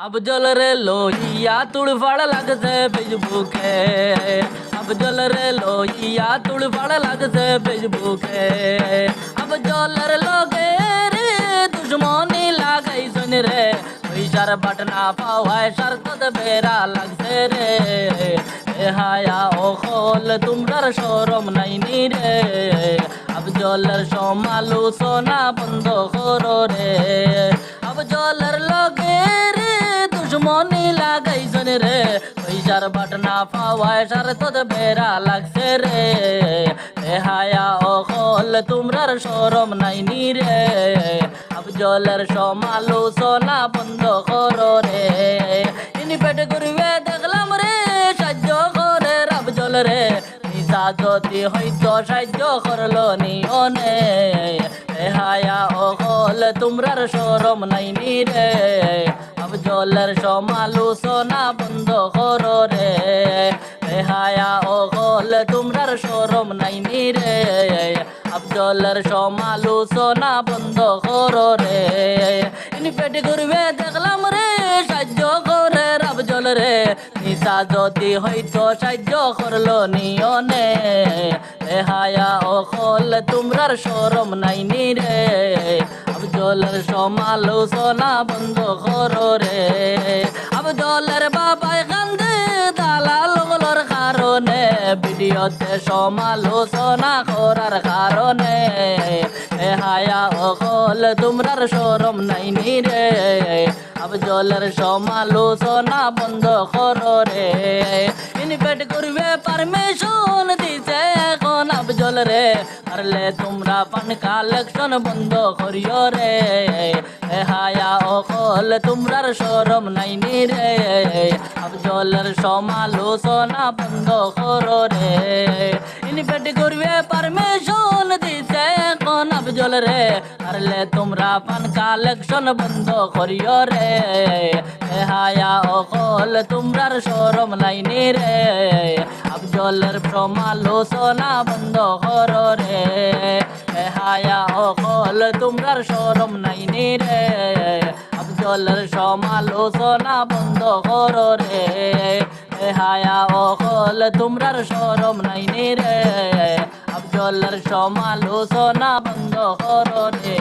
अफजल रे लोहिया तुड़फड़ लगते फेसबुके। अफजल रे लोहिया तुड़फड़ लगते फेसबुके। अफजल रे लोगे रे दुश्मनी लागई सुन रे। पैसार बटना पावाय शर्त बेरा लगते रे। ए हाया ओ खोल तुमरार शोरम नहीं नी रे। अफजल सोमालू सोना बंद करो रे। अफजल लोगे रे दुश्मनी लागाইছেন রে। পয়সার বাটনা পাওয়ায় শরত বেরা লাগছে রে। বেহায়া অকল তোমরার শরম নাই নি রে। আফজলের সমালোচনা বন্ধ করো রে। ইনি পেটে করবে দেখলাম রে সাহায্য করে আফজল রে। নিশা যদি হইতো সাহায্য করলো নিয়নে। বেহায়া অকল তোমরার শরম নাই নি রে। আফজলের সমালোচনা বন্ধ করো রে। বেহায়া অকল তোমরার শরম নাই নি রে। আফজলের সমালোচনা বন্ধ করো রে। ইনি পেটে করবে দেখলাম রে সাহায্য করে আফজল রে। নিশা যদি হইতো সাহায্য করলো নিয়নে। বেহায়া অকল তোমরার শরম নাই নি রে। আফজলের সমালোচনা বন্ধ করো রে। আফজলের বাবাই কান্দে দালাল গুলোর কারণে। ভিডিওতে সমালোচনা করার কারণে। বেহায়া অকল তোমরার শরম নাই নি রে। আফজলের সমালোচনা বন্ধ করো রে। ইনি পেট করবে পারমিশন দিছে এখন আফজল রে। পারলে তোমরা পান কালেকশন বন্ধ করিও রে। বেহায়া অকল তোমরার শরম নাই নি রে। আফজলের সমালোচনা বন্ধ করো রে। ইনি পেট করবে পারমিশন দিছে এখন আফজল রে। পারলে তোমরা পান কালেকশন বন্ধ করিও রে। বেহায়া অকল তোমরার শরম নাই নি রে। আফজলের সমালোচনা বন্ধ করো রে। বেহায়া অকল তোমরার শরম নাই নি রে। আফজলের সমালোচনা বন্ধ করো রে। বেহায়া অকল তোমরার শরম নাই নি রে। আফজলের সমালোচনা বন্ধ করো রে।